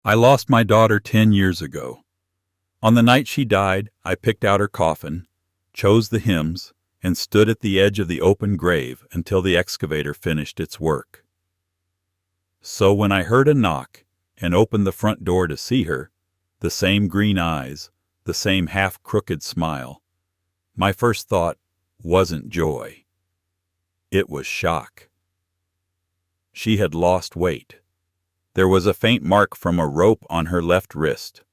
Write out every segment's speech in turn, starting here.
I lost my daughter 10 years ago. On the night she died, I picked out her coffin, chose the hymns, and stood at the edge of the open grave until the excavator finished its work. So when I heard a knock and opened the front door to see her, the same green eyes, the same half-crooked smile, my first thought wasn't joy. It was shock. She had lost weight. There was a faint mark from a rope on her left wrist.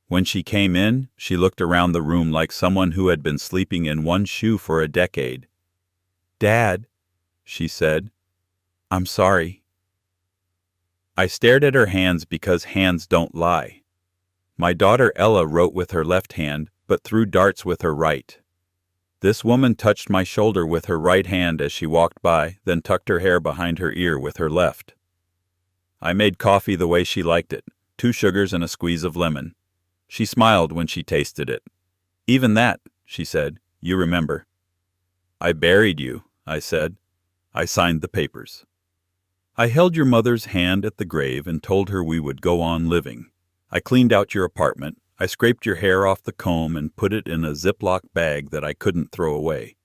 When she came in, she looked around the room like someone who had been sleeping in one shoe for a decade. "Dad," she said, "I'm sorry." I stared at her hands because hands don't lie. My daughter Ella wrote with her left hand, but threw darts with her right. This woman touched my shoulder with her right hand as she walked by, then tucked her hair behind her ear with her left. I made coffee the way she liked it, 2 sugars and a squeeze of lemon. She smiled when she tasted it. "Even that," she said, "you remember." "I buried you," I said. I signed the papers. I held your mother's hand at the grave and told her we would go on living. I cleaned out your apartment. I scraped your hair off the comb and put it in a Ziploc bag that I couldn't throw away.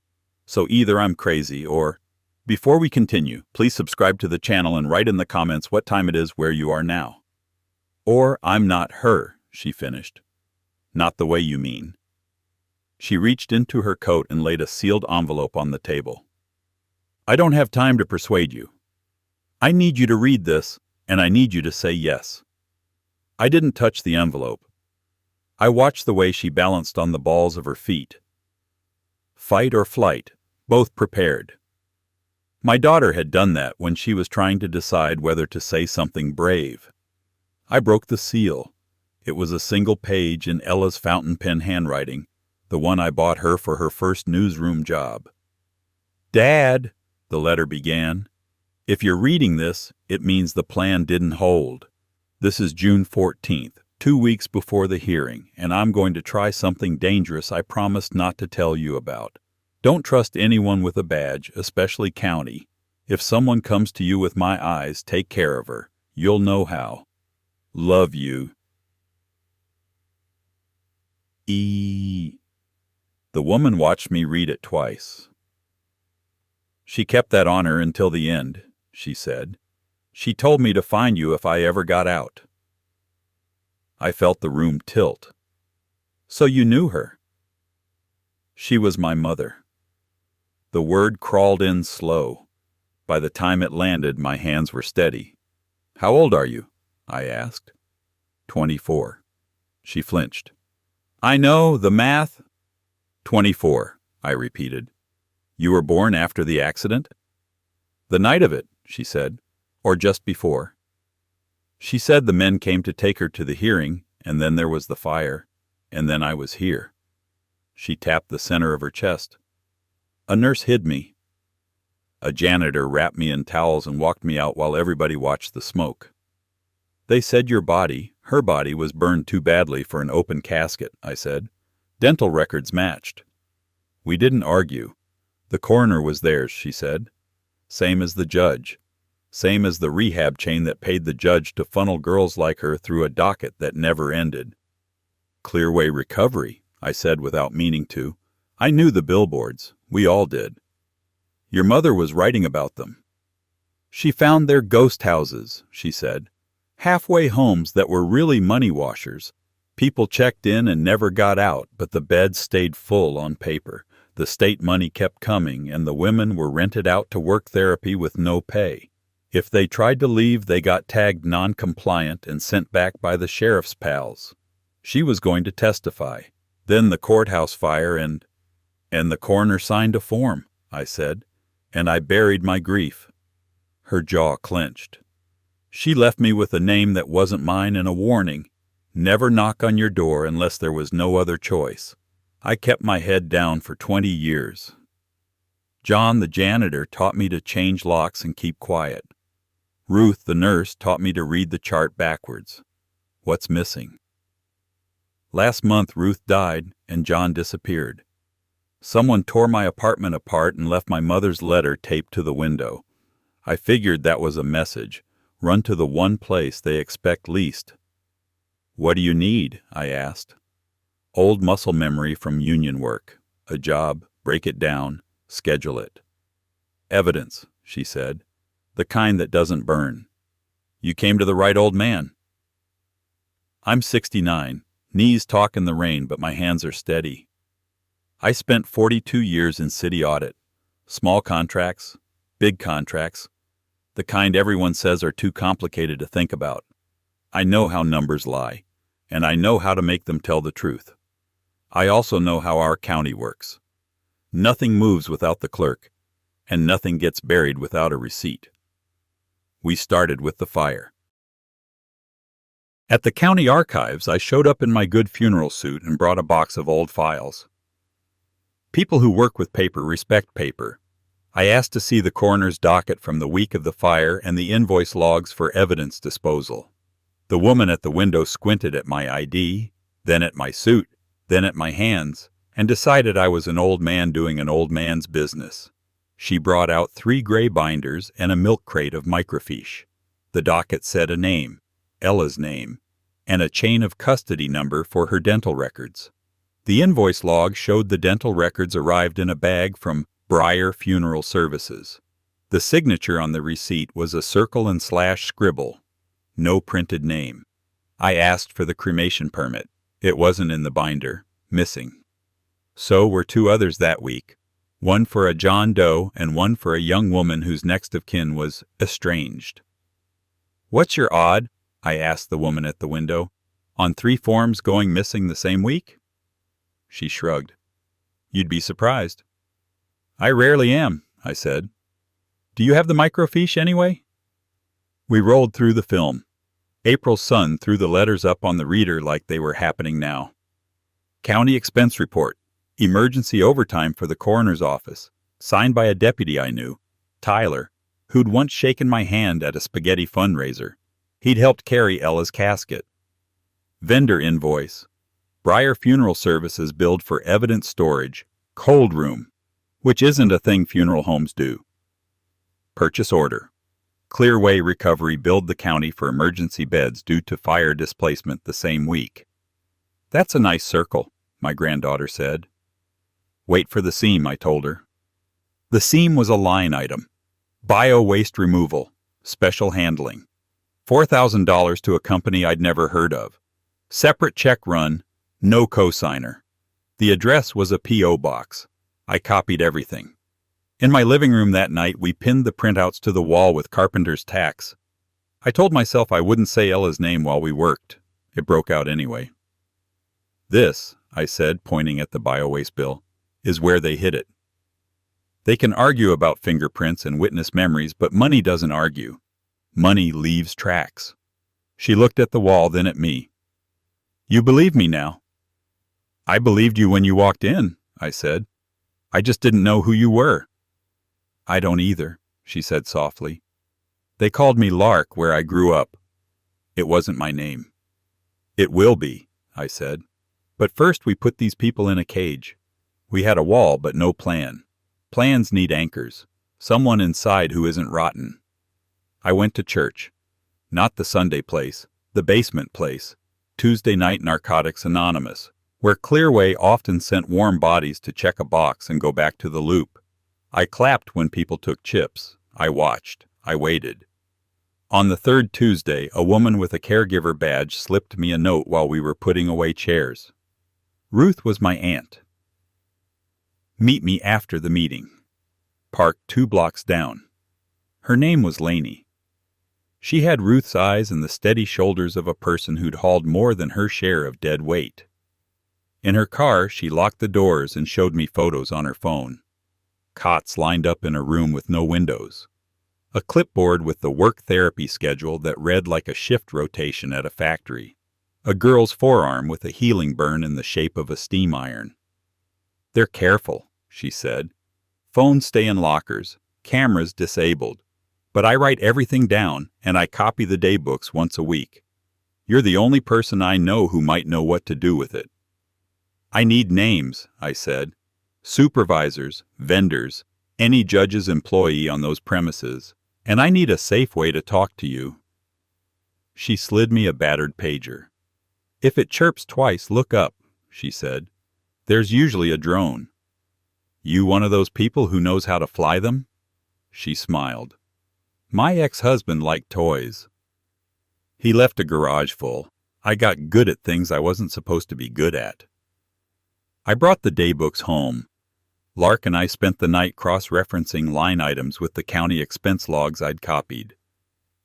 So either I'm crazy or... Before we continue, please subscribe to the channel and write in the comments what time it is where you are now. "Or I'm not her," she finished. "Not the way you mean." She reached into her coat and laid a sealed envelope on the table. "I don't have time to persuade you. I need you to read this, and I need you to say yes." I didn't touch the envelope. I watched the way she balanced on the balls of her feet. Fight or flight, both prepared. My daughter had done that when she was trying to decide whether to say something brave. I broke the seal. It was a single page in Ella's fountain pen handwriting, the one I bought her for her first newsroom job. "Dad," the letter began, "if you're reading this, it means the plan didn't hold. This is June 14th, 2 weeks before the hearing, and I'm going to try something dangerous I promised not to tell you about. Don't trust anyone with a badge, especially county. If someone comes to you with my eyes, take care of her. You'll know how. Love you. E. The woman watched me read it twice. "She kept that on her until the end," she said. "She told me to find you if I ever got out." I felt the room tilt. "So you knew her?" "She was my mother." The word crawled in slow. By the time it landed, my hands were steady. "How old are you?" I asked. 24. She flinched. "I know, the math." 24, I repeated. "You were born after the accident?" "The night of it," she said. "Or just before." She said the men came to take her to the hearing, and then there was the fire, and then I was here. She tapped the center of her chest. "A nurse hid me. A janitor wrapped me in towels and walked me out while everybody watched the smoke. They said your body, her body, was burned too badly for an open casket," I said. "Dental records matched." We didn't argue. The coroner was theirs, she said. Same as the judge. Same as the rehab chain that paid the judge to funnel girls like her through a docket that never ended. "Clearway Recovery," I said without meaning to. I knew the billboards. We all did. "Your mother was writing about them." "She found their ghost houses," she said. "Halfway homes that were really money washers. People checked in and never got out, but the beds stayed full on paper. The state money kept coming, and the women were rented out to work therapy with no pay. If they tried to leave, they got tagged non-compliant and sent back by the sheriff's pals. She was going to testify. Then the courthouse fire and the coroner signed a form," I said, "and I buried my grief." Her jaw clenched. "She left me with a name that wasn't mine and a warning. Never knock on your door unless there was no other choice. I kept my head down for 20 years. John, the janitor, taught me to change locks and keep quiet. Ruth, the nurse, taught me to read the chart backwards. What's missing? Last month, Ruth died, and John disappeared. Someone tore my apartment apart and left my mother's letter taped to the window. I figured that was a message. Run to the one place they expect least. "What do you need?" I asked. "Old muscle memory from union work. A job, break it down, schedule it." "Evidence," she said. "The kind that doesn't burn." "You came to the right old man." I'm 69, knees talk in the rain, but my hands are steady. I spent 42 years in city audit. Small contracts, big contracts, the kind everyone says are too complicated to think about. I know how numbers lie, and I know how to make them tell the truth. I also know how our county works. Nothing moves without the clerk, and nothing gets buried without a receipt. We started with the fire. At the county archives, I showed up in my good funeral suit and brought a box of old files. People who work with paper respect paper. I asked to see the coroner's docket from the week of the fire and the invoice logs for evidence disposal. The woman at the window squinted at my ID, then at my suit, then at my hands, and decided I was an old man doing an old man's business. She brought out 3 gray binders and a milk crate of microfiche. The docket said a name, Ella's name, and a chain of custody number for her dental records. The invoice log showed the dental records arrived in a bag from Breyer Funeral Services. The signature on the receipt was a circle and slash scribble. No printed name. I asked for the cremation permit. It wasn't in the binder. Missing. So were 2 others that week. One for a John Doe and one for a young woman whose next of kin was estranged. "What's your odd?" I asked the woman at the window. "On 3 forms going missing the same week?" She shrugged. "You'd be surprised." "I rarely am," I said. "Do you have the microfiche anyway?" We rolled through the film. April's son threw the letters up on the reader like they were happening now. County expense report. Emergency overtime for the coroner's office. Signed by a deputy I knew, Tyler, who'd once shaken my hand at a spaghetti fundraiser. He'd helped carry Ella's casket. Vendor invoice. Breyer Funeral Services billed for evidence storage, cold room, which isn't a thing funeral homes do. Purchase order. Clearway Recovery billed the county for emergency beds due to fire displacement the same week. "That's a nice circle," my granddaughter said. "Wait for the seam," I told her. The seam was a line item. Bio-waste removal, special handling. $4,000 to a company I'd never heard of. Separate check run, no cosigner. The address was a P.O. box. I copied everything. In my living room that night, we pinned the printouts to the wall with carpenter's tacks. I told myself I wouldn't say Ella's name while we worked. It broke out anyway. "This," I said, pointing at the bio-waste bill, "is where they hid it. They can argue about fingerprints and witness memories, but money doesn't argue. Money leaves tracks." She looked at the wall, then at me. "You believe me now?" "I believed you when you walked in," I said. "I just didn't know who you were." "I don't either," she said softly. "They called me Lark where I grew up. It wasn't my name." "It will be," I said. "But first we put these people in a cage. We had a wall, but no plan. Plans need anchors. Someone inside who isn't rotten." I went to church. Not the Sunday place, the basement place. Tuesday Night Narcotics Anonymous, where Clearway often sent warm bodies to check a box and go back to the loop. I clapped when people took chips. I watched. I waited. On the 3rd Tuesday, a woman with a caregiver badge slipped me a note while we were putting away chairs. Ruth was my aunt. "Meet me after the meeting. Park 2 blocks down." Her name was Laney. She had Ruth's eyes and the steady shoulders of a person who'd hauled more than her share of dead weight. In her car, she locked the doors and showed me photos on her phone. Cots lined up in a room with no windows. A clipboard with the work therapy schedule that read like a shift rotation at a factory. A girl's forearm with a healing burn in the shape of a steam iron. "They're careful," she said. "Phones stay in lockers, cameras disabled. But I write everything down, and I copy the daybooks once a week. You're the only person I know who might know what to do with it." "I need names," I said. "Supervisors, vendors, any judge's employee on those premises, and I need a safe way to talk to you." She slid me a battered pager. If it chirps twice, look up, she said. There's usually a drone. You one of those people who knows how to fly them? She smiled. My ex-husband liked toys. He left a garage full. I got good at things I wasn't supposed to be good at. I brought the daybooks home. Lark and I spent the night cross-referencing line items with the county expense logs I'd copied.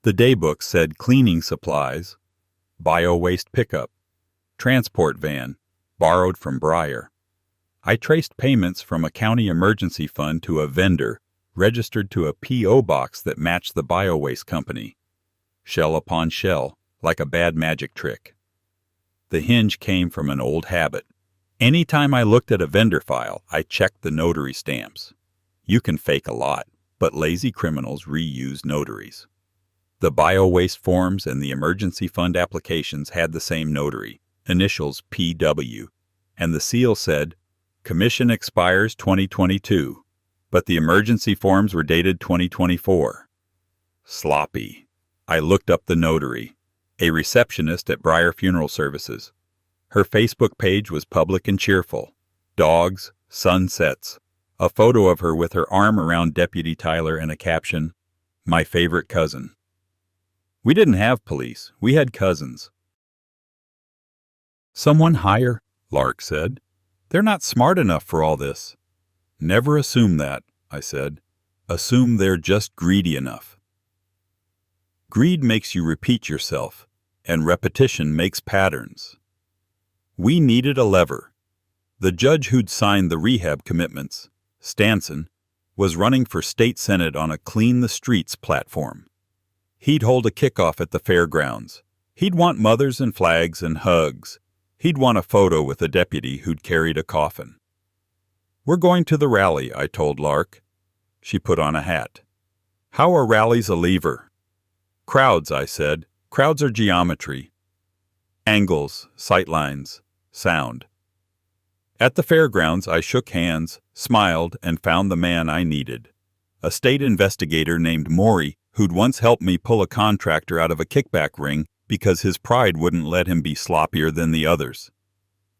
The daybook said cleaning supplies, bio-waste pickup, transport van, borrowed from Breyer. I traced payments from a county emergency fund to a vendor, registered to a P.O. box that matched the bio-waste company. Shell upon shell, like a bad magic trick. The hinge came from an old habit. Any time I looked at a vendor file, I checked the notary stamps. You can fake a lot, but lazy criminals reuse notaries. The bio-waste forms and the emergency fund applications had the same notary, initials P.W., and the seal said, Commission expires 2022, but the emergency forms were dated 2024. Sloppy. I looked up the notary, a receptionist at Breyer Funeral Services. Her Facebook page was public and cheerful. Dogs, sunsets, a photo of her with her arm around Deputy Tyler and a caption, My favorite cousin. We didn't have police, we had cousins. Someone hire, Lark said. They're not smart enough for all this. Never assume that, I said. Assume they're just greedy enough. Greed makes you repeat yourself, and repetition makes patterns. We needed a lever. The judge who'd signed the rehab commitments, Stanson, was running for state senate on a Clean the Streets platform. He'd hold a kickoff at the fairgrounds. He'd want mothers and flags and hugs. He'd want a photo with a deputy who'd carried a coffin. We're going to the rally, I told Lark. She put on a hat. How are rallies a lever? Crowds, I said. Crowds are geometry. Angles, sightlines, sound. At the fairgrounds, I shook hands, smiled, and found the man I needed. A state investigator named Maury, who'd once helped me pull a contractor out of a kickback ring because his pride wouldn't let him be sloppier than the others.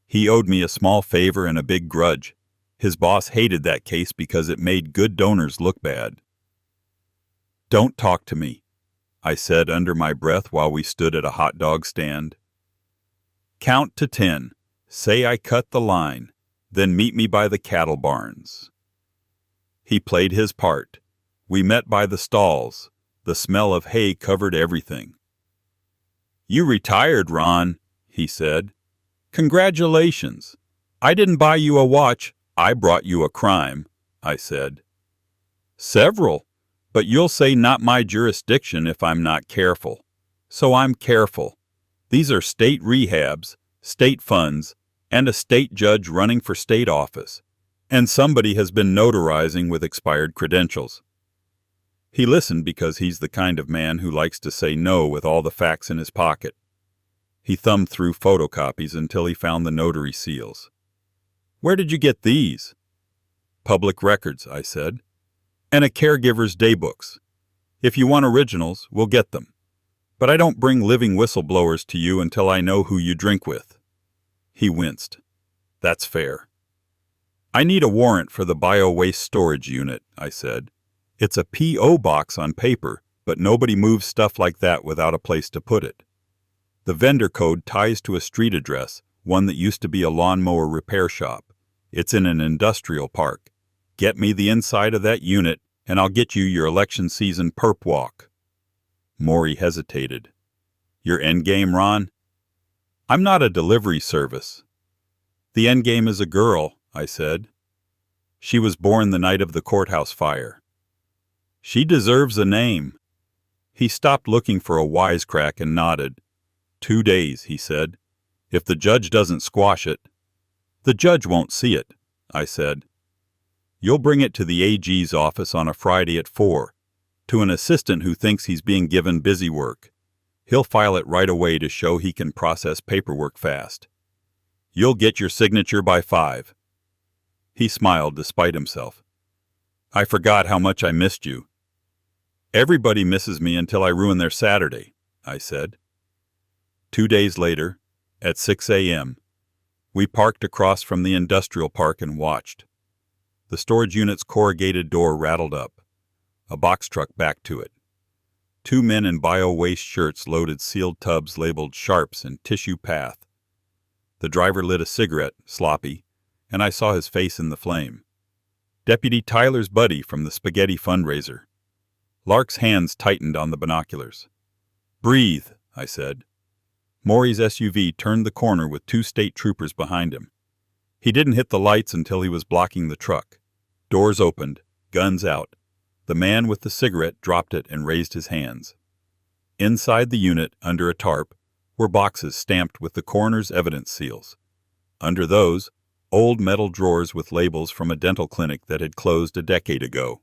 He owed me a small favor and a big grudge. His boss hated that case because it made good donors look bad. Don't talk to me, I said under my breath while we stood at a hot dog stand. Count to 10. Say I cut the line. Then meet me by the cattle barns. He played his part. We met by the stalls. The smell of hay covered everything. You retired, Ron, he said. Congratulations. I didn't buy you a watch. I brought you a crime, I said. Several, but you'll say not my jurisdiction if I'm not careful. So I'm careful. These are state rehabs, state funds, and a state judge running for state office. And somebody has been notarizing with expired credentials. He listened because he's the kind of man who likes to say no with all the facts in his pocket. He thumbed through photocopies until he found the notary seals. Where did you get these? Public records, I said. And a caregiver's daybooks. If you want originals, we'll get them. But I don't bring living whistleblowers to you until I know who you drink with. He winced. That's fair. I need a warrant for the bio-waste storage unit, I said. It's a P.O. box on paper, but nobody moves stuff like that without a place to put it. The vendor code ties to a street address, one that used to be a lawnmower repair shop. It's in an industrial park. Get me the inside of that unit, and I'll get you your election season perp walk. Maury hesitated. Your endgame, Ron? I'm not a delivery service. The endgame is a girl, I said. She was born the night of the courthouse fire. She deserves a name. He stopped looking for a wisecrack and nodded. 2 days, he said. If the judge doesn't squash it. The judge won't see it, I said. You'll bring it to the AG's office on a Friday at 4, to an assistant who thinks he's being given busy work. He'll file it right away to show he can process paperwork fast. You'll get your signature by 5. He smiled despite himself. I forgot how much I missed you. Everybody misses me until I ruin their Saturday, I said. 2 days later, At 6 a.m., we parked across from the industrial park and watched. The storage unit's corrugated door rattled up. A box truck backed to it. 2 men in bio-waste shirts loaded sealed tubs labeled Sharps and Tissue Path. The driver lit a cigarette, sloppy, and I saw his face in the flame. Deputy Tyler's buddy from the spaghetti fundraiser. Lark's hands tightened on the binoculars. "Breathe," I said. Maury's SUV turned the corner with 2 state troopers behind him. He didn't hit the lights until he was blocking the truck. Doors opened, guns out. The man with the cigarette dropped it and raised his hands. Inside the unit, under a tarp, were boxes stamped with the coroner's evidence seals. Under those, old metal drawers with labels from a dental clinic that had closed a decade ago.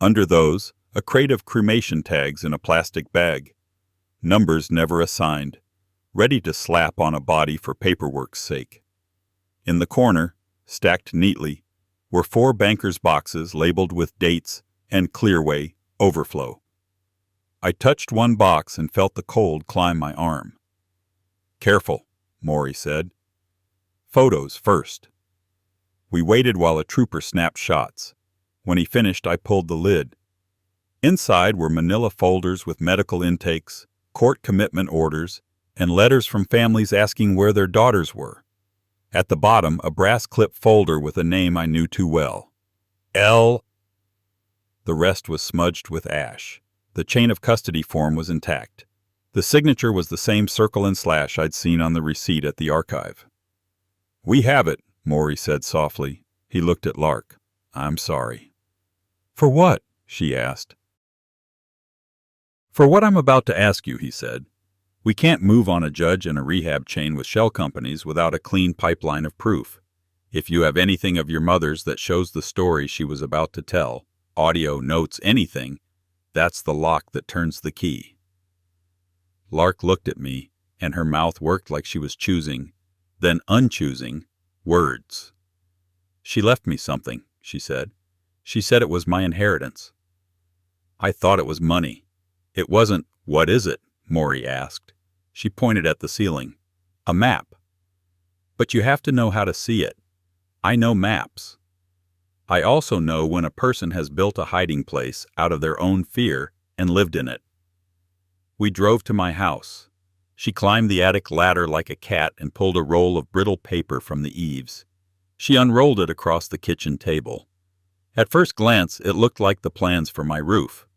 Under those, a crate of cremation tags in a plastic bag. Numbers never assigned, ready to slap on a body for paperwork's sake. In the corner, stacked neatly, were 4 bankers' boxes labeled with dates and Clearway Overflow. I touched one box and felt the cold climb my arm. "Careful," Maury said. "Photos first." We waited while a trooper snapped shots. When he finished, I pulled the lid. Inside were manila folders with medical intakes, court commitment orders, and letters from families asking where their daughters were. At the bottom, a brass clip folder with a name I knew too well. L. The rest was smudged with ash. The chain of custody form was intact. The signature was the same circle and slash I'd seen on the receipt at the archive. "We have it," Maury said softly. He looked at Lark. "I'm sorry." "For what?" she asked. "For what I'm about to ask you," he said. "We can't move on a judge and a rehab chain with shell companies without a clean pipeline of proof. If you have anything of your mother's that shows the story she was about to tell, audio, notes, anything, that's the lock that turns the key." Lark looked at me, and her mouth worked like she was choosing, then unchoosing, words. "She left me something," she said. "She said it was my inheritance." I thought it was money. It wasn't. "What is it?" Maury asked. She pointed at the ceiling. "A map." "But you have to know how to see it. I know maps. I also know when a person has built a hiding place out of their own fear and lived in it." We drove to my house. She climbed the attic ladder like a cat and pulled a roll of brittle paper from the eaves. She unrolled it across the kitchen table. At first glance, it looked like the plans for my roof.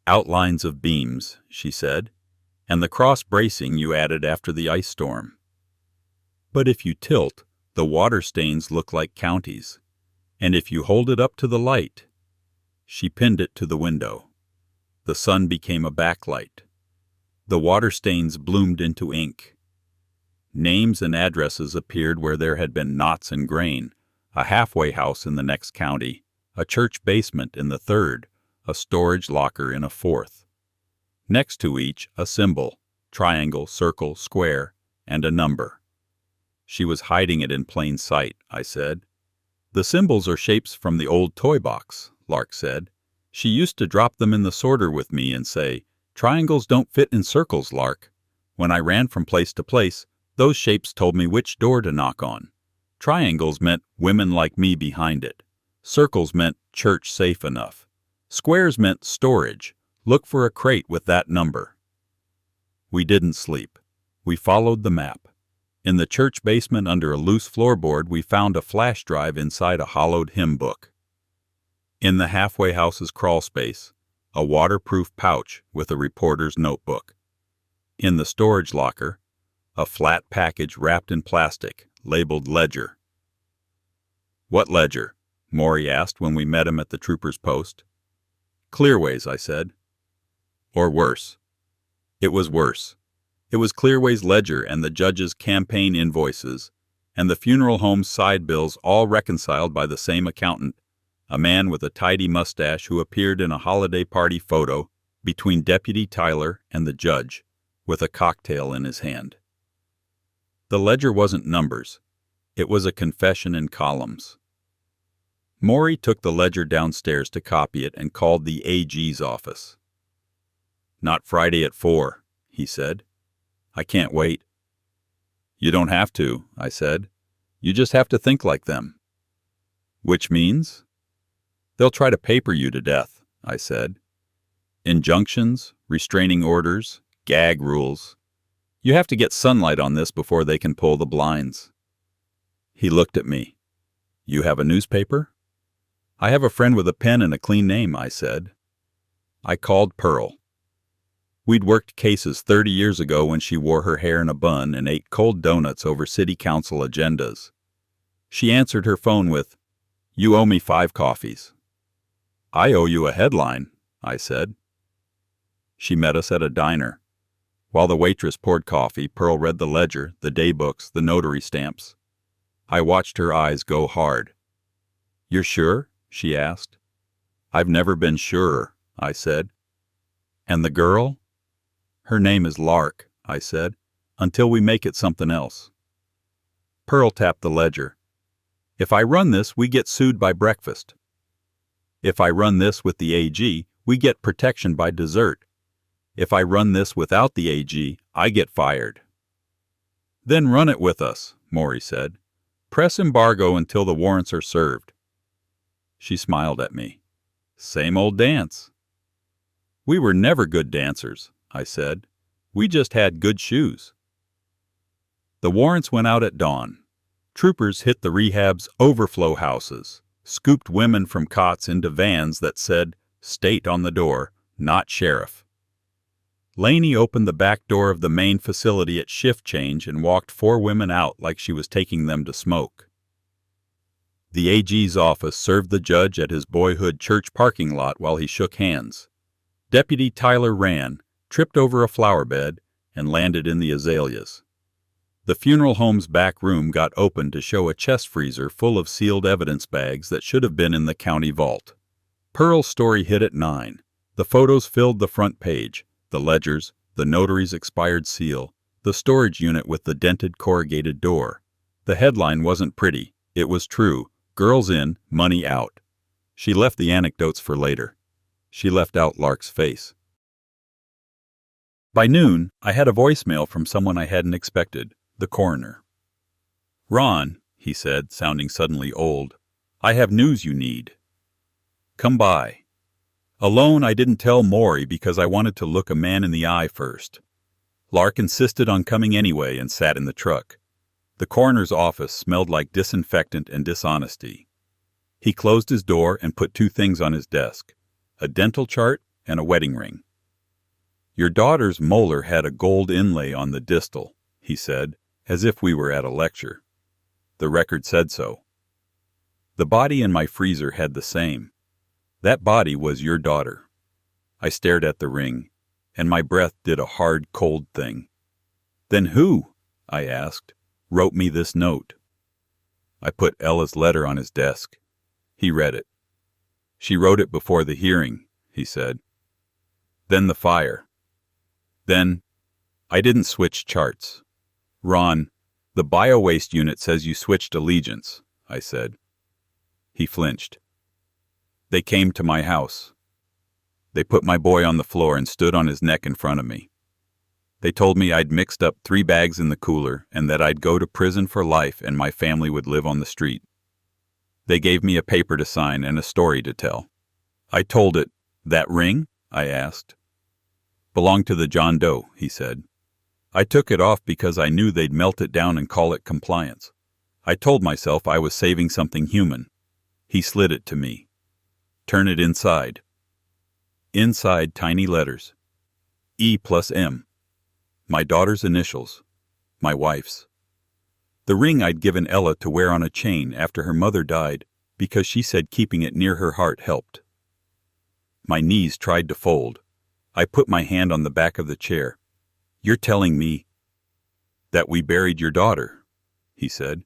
"Outlines of beams," she said, "and the cross bracing you added after the ice storm. But if you tilt, the water stains look like counties. And if you hold it up to the light—" She pinned it to the window. The sun became a backlight. The water stains bloomed into ink. Names and addresses appeared where there had been knots and grain, a halfway house in the next county, a church basement in the third, a storage locker in a fourth. Next to each, a symbol, triangle, circle, square, and a number. She was hiding it in plain sight, I said. "The symbols are shapes from the old toy box," Lark said. "She used to drop them in the sorter with me and say, 'Triangles don't fit in circles, Lark.' When I ran from place to place, those shapes told me which door to knock on. Triangles meant women like me behind it. Circles meant church safe enough. Squares meant storage. Look for a crate with that number." We didn't sleep. We followed the map. In the church basement under a loose floorboard, we found a flash drive inside a hollowed hymn book. In the halfway house's crawl space, a waterproof pouch with a reporter's notebook. In the storage locker, a flat package wrapped in plastic, labeled ledger. "What ledger?" Maury asked when we met him at the trooper's post. "Clearway's," I said. "Or worse." It was worse. It was Clearway's ledger and the judge's campaign invoices, and the funeral home's side bills, all reconciled by the same accountant, a man with a tidy mustache who appeared in a holiday party photo between Deputy Tyler and the judge, with a cocktail in his hand. The ledger wasn't numbers. It was a confession in columns. Maury took the ledger downstairs to copy it and called the AG's office. "Not Friday at 4, he said. "I can't wait." You don't have to, I said. You just have to think like them. Which means? They'll try to paper you to death, I said. Injunctions, restraining orders, gag rules. You have to get sunlight on this before they can pull the blinds. He looked at me. You have a newspaper? I have a friend with a pen and a clean name, I said. I called Pearl. We'd worked cases 30 years ago when she wore her hair in a bun and ate cold donuts over city council agendas. She answered her phone with, "You owe me 5 coffees." "I owe you a headline," I said. She met us at a diner. While the waitress poured coffee, Pearl read the ledger, the daybooks, the notary stamps. I watched her eyes go hard. "You're sure?" she asked. "I've never been surer," I said. "And the girl?" "Her name is Lark," I said, "until we make it something else." Pearl tapped the ledger. "If I run this, we get sued by breakfast. If I run this with the AG, we get protection by dessert. If I run this without the AG, I get fired." "Then run it with us," Maury said. "Press embargo until the warrants are served." She smiled at me. "Same old dance." "We were never good dancers," I said. "We just had good shoes." The warrants went out at dawn. Troopers hit the rehab's overflow houses, scooped women from cots into vans that said, "State" on the door, not sheriff. Laney opened the back door of the main facility at shift change and walked 4 women out like she was taking them to smoke. The AG's office served the judge at his boyhood church parking lot while he shook hands. Deputy Tyler ran, tripped over a flower bed, and landed in the azaleas. The funeral home's back room got open to show a chest freezer full of sealed evidence bags that should have been in the county vault. Pearl's story hit at 9. The photos filled the front page, the ledgers, the notary's expired seal, the storage unit with the dented corrugated door. The headline wasn't pretty. It was true. Girls in, money out. She left the anecdotes for later. She left out Lark's face. By noon, I had a voicemail from someone I hadn't expected, the coroner. "Ron," he said, sounding suddenly old, "I have news you need. Come by." Alone, I didn't tell Maury because I wanted to look a man in the eye first. Lark insisted on coming anyway and sat in the truck. The coroner's office smelled like disinfectant and dishonesty. He closed his door and put 2 things on his desk, a dental chart and a wedding ring. "Your daughter's molar had a gold inlay on the distal," he said, as if we were at a lecture. "The record said so. The body in my freezer had the same. That body was your daughter." I stared at the ring, and my breath did a hard, cold thing. "Then who," I asked, "wrote me this note?" I put Ella's letter on his desk. He read it. "She wrote it before the hearing," he said. "Then the fire. Then, I didn't switch charts." "Ron, the bio-waste unit says you switched allegiance," I said. He flinched. "They came to my house. They put my boy on the floor and stood on his neck in front of me. They told me I'd mixed up 3 bags in the cooler and that I'd go to prison for life and my family would live on the street. They gave me a paper to sign and a story to tell. I told it." "That ring?" I asked. "Belonged to the John Doe," he said. "I took it off because I knew they'd melt it down and call it compliance. I told myself I was saving something human." He slid it to me. "Turn it inside." Inside, tiny letters. E+M. My daughter's initials. My wife's. The ring I'd given Ella to wear on a chain after her mother died because she said keeping it near her heart helped. My knees tried to fold. I put my hand on the back of the chair. "You're telling me that we buried your daughter," he said.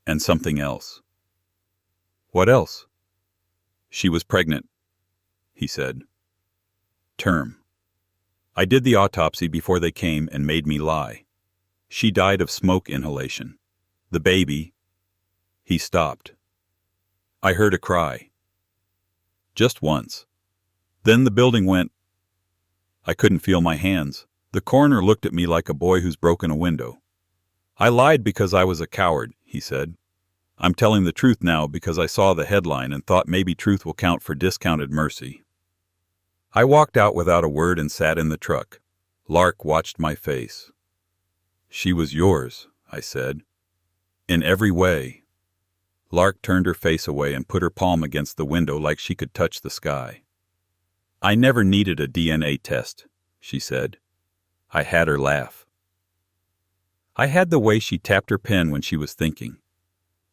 "And something else." "What else?" "She was pregnant," he said. "Term. I did the autopsy before they came and made me lie. She died of smoke inhalation. The baby—" He stopped. I heard a cry. Just once. Then the building went. I couldn't feel my hands. The coroner looked at me like a boy who's broken a window. I lied because I was a coward, he said. I'm telling the truth now because I saw the headline and thought maybe truth will count for discounted mercy. I walked out without a word and sat in the truck. Lark watched my face. She was yours, I said. In every way. Lark turned her face away and put her palm against the window like she could touch the sky. I never needed a DNA test, she said. I had her laugh. I had the way she tapped her pen when she was thinking.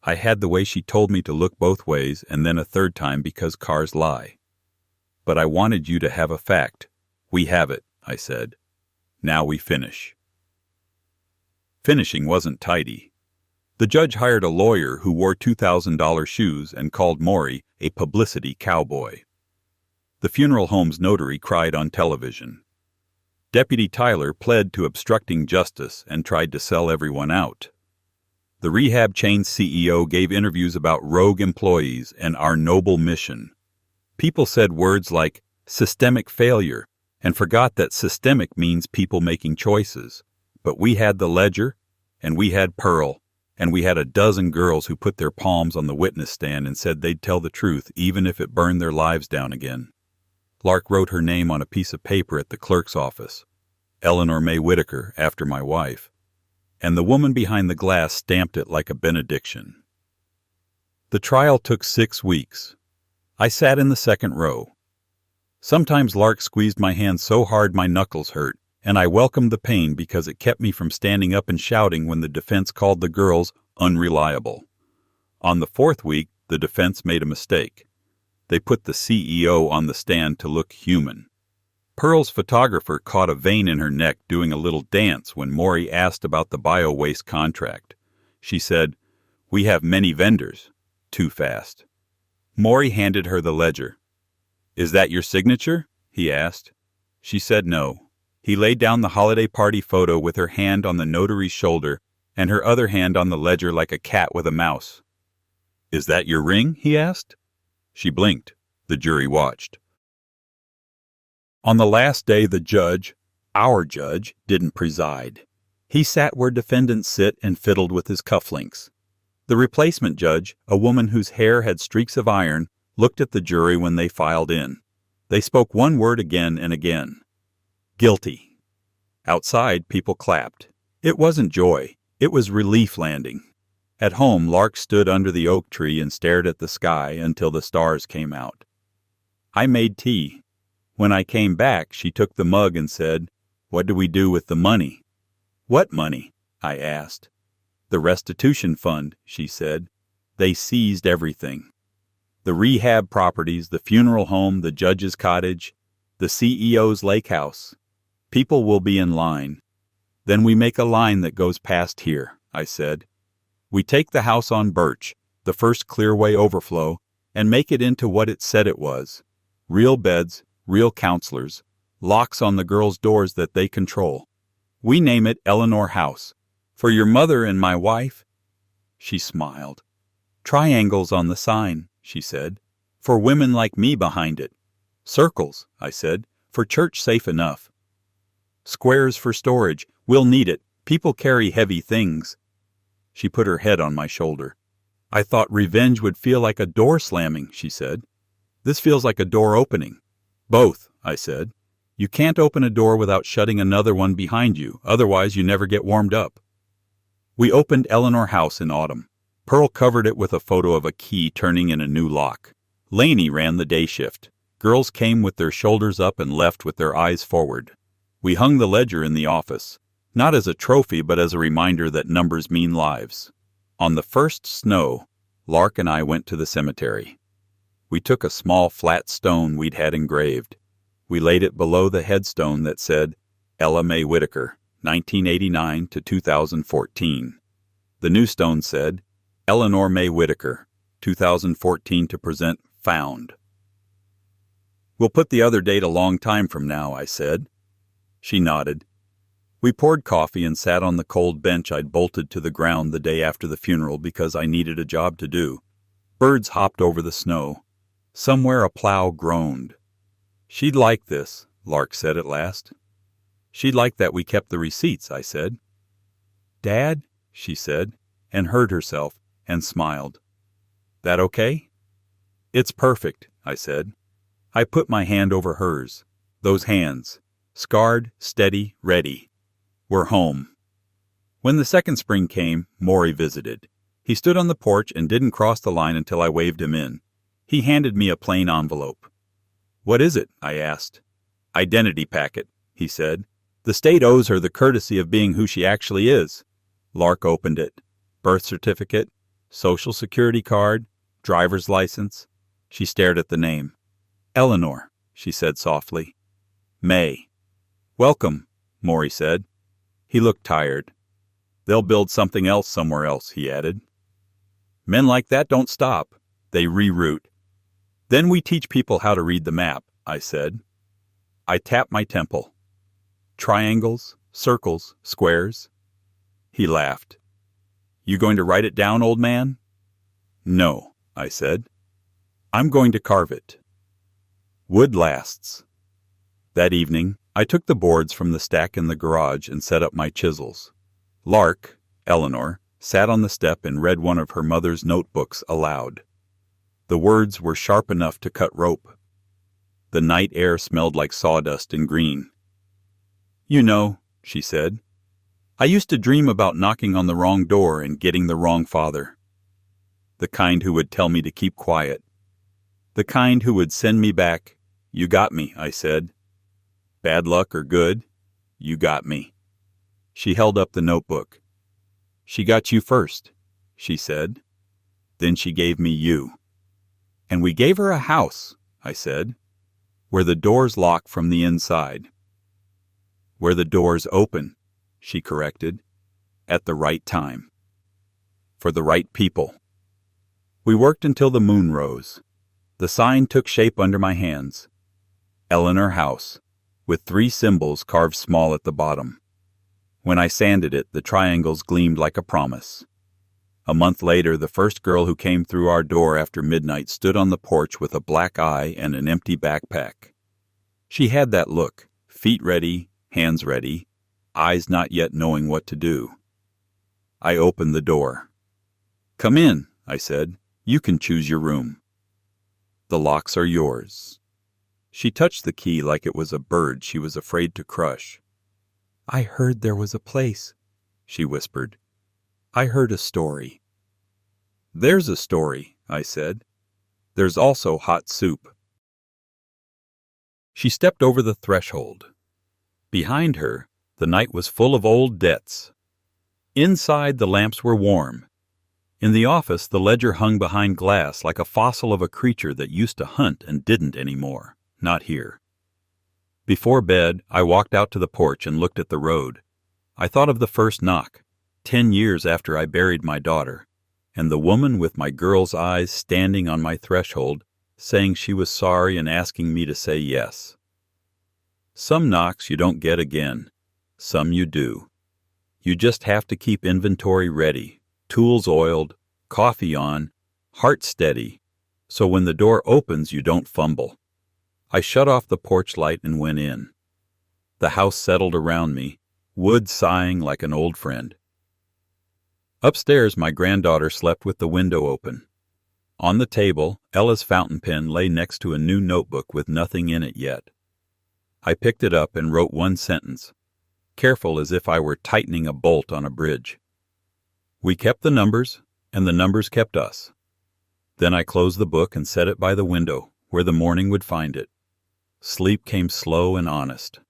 I had the way she told me to look both ways and then a third time because cars lie. But I wanted you to have a fact. We have it, I said. Now we finish. Finishing wasn't tidy. The judge hired a lawyer who wore $2,000 shoes and called Maury a publicity cowboy. The funeral home's notary cried on television. Deputy Tyler pled to obstructing justice and tried to sell everyone out. The rehab chain's CEO gave interviews about rogue employees and our noble mission. People said words like systemic failure and forgot that systemic means people making choices. But we had the ledger, and we had Pearl, and we had a dozen girls who put their palms on the witness stand and said they'd tell the truth even if it burned their lives down again. Lark wrote her name on a piece of paper at the clerk's office, Eleanor May Whitaker, after my wife, and the woman behind the glass stamped it like a benediction. The trial took 6 weeks. I sat in the second row. Sometimes Lark squeezed my hand so hard my knuckles hurt, and I welcomed the pain because it kept me from standing up and shouting when the defense called the girls unreliable. On the 4th week, the defense made a mistake. They put the CEO on the stand to look human. Pearl's photographer caught a vein in her neck doing a little dance when Maury asked about the bio-waste contract. She said, "We have many vendors," too fast. Maury handed her the ledger. "Is that your signature?" he asked. She said no. He laid down the holiday party photo with her hand on the notary's shoulder and her other hand on the ledger like a cat with a mouse. "Is that your ring?" he asked. She blinked. The jury watched. On the last day, the judge, our judge, didn't preside. He sat where defendants sit and fiddled with his cufflinks. The replacement judge, a woman whose hair had streaks of iron, looked at the jury when they filed in. They spoke one word again and again. Guilty. Outside, people clapped. It wasn't joy. It was relief landing. At home, Lark stood under the oak tree and stared at the sky until the stars came out. I made tea. When I came back, she took the mug and said, "What do we do with the money?" "What money?" I asked. "The restitution fund," she said. "They seized everything. The rehab properties, the funeral home, the judge's cottage, the CEO's lake house. People will be in line. Then we make a line that goes past here," I said. "We take the house on Birch, the first Clearway overflow, and make it into what it said it was. Real beds, real counselors, locks on the girls' doors that they control. We name it Eleanor House. For your mother and my wife." She smiled. "Triangles on the sign," she said. "For women like me behind it. Circles," I said, "for church safe enough. Squares for storage. We'll need it. People carry heavy things." She put her head on my shoulder. "I thought revenge would feel like a door slamming," she said. "This feels like a door opening." "Both," I said. "You can't open a door without shutting another one behind you, otherwise you never get warmed up." We opened Eleanor House in autumn. Pearl covered it with a photo of a key turning in a new lock. Laney ran the day shift. Girls came with their shoulders up and left with their eyes forward. We hung the ledger in the office, not as a trophy but as a reminder that numbers mean lives. On the first snow, Lark and I went to the cemetery. We took a small flat stone we'd had engraved. We laid it below the headstone that said, Ella May Whitaker, 1989 to 2014. The new stone said, Eleanor May Whitaker, 2014 to present found. "We'll put the other date a long time from now," I said. She nodded. We poured coffee and sat on the cold bench I'd bolted to the ground the day after the funeral because I needed a job to do. Birds hopped over the snow. Somewhere a plow groaned. "She'd like this," Lark said at last. "She'd like that we kept the receipts," I said. "Dad?" she said, and heard herself, and smiled. That okay? It's perfect, I said. I put my hand over hers. Those hands, scarred, steady, ready. We're home. When the second spring came, Maury visited. He stood on the porch and didn't cross the line until I waved him in. He handed me a plain envelope. What is it? I asked. Identity packet, he said. The state owes her the courtesy of being who she actually is. Lark opened it. Birth certificate, social security card, driver's license. She stared at the name. Eleanor, she said softly. May. Welcome, Maury said. He looked tired. They'll build something else somewhere else, he added. Men like that don't stop. They reroute. Then we teach people how to read the map, I said. I tapped my temple. Triangles, circles, squares. He laughed. You going to write it down, old man? No, I said. I'm going to carve it. Wood lasts. That evening, I took the boards from the stack in the garage and set up my chisels. Lark, Eleanor, sat on the step and read one of her mother's notebooks aloud. The words were sharp enough to cut rope. The night air smelled like sawdust and green. You know, she said, I used to dream about knocking on the wrong door and getting the wrong father. The kind who would tell me to keep quiet. The kind who would send me back. You got me, I said. Bad luck or good, you got me. She held up the notebook. She got you first, she said. Then she gave me you. And we gave her a house, I said, where the doors lock from the inside. Where the doors open, she corrected, at the right time. For the right people. We worked until the moon rose. The sign took shape under my hands. Eleanor House, with 3 symbols carved small at the bottom. When I sanded it, the triangles gleamed like a promise. A month later, the first girl who came through our door after midnight stood on the porch with a black eye and an empty backpack. She had that look, feet ready, hands ready, eyes not yet knowing what to do. I opened the door. Come in, I said. You can choose your room. The locks are yours. She touched the key like it was a bird she was afraid to crush. I heard there was a place, she whispered. I heard a story. There's a story, I said. There's also hot soup. She stepped over the threshold. Behind her, the night was full of old debts. Inside, the lamps were warm. In the office, the ledger hung behind glass like a fossil of a creature that used to hunt and didn't anymore. Not here. Before bed, I walked out to the porch and looked at the road. I thought of the first knock, 10 years after I buried my daughter, and the woman with my girl's eyes standing on my threshold, saying she was sorry and asking me to say yes. Some knocks you don't get again. Some you do. You just have to keep inventory ready, tools oiled, coffee on, heart steady, so when the door opens you don't fumble. I shut off the porch light and went in. The house settled around me, Wood sighing like an old friend. Upstairs, my granddaughter slept with the window open. On the table, Ella's fountain pen lay next to a new notebook with nothing in it yet. I picked it up and wrote one sentence, careful as if I were tightening a bolt on a bridge. We kept the numbers, and the numbers kept us. Then I closed the book and set it by the window, where the morning would find it. Sleep came slow and honest,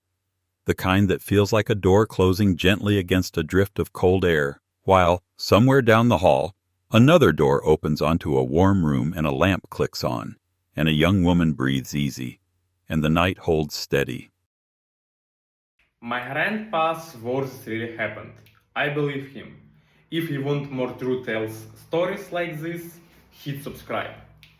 the kind that feels like a door closing gently against a drift of cold air, while, somewhere down the hall, another door opens onto a warm room and a lamp clicks on, and a young woman breathes easy, and the night holds steady. My grandpa's words really happened. I believe him. If you want more true tales stories like this, hit subscribe.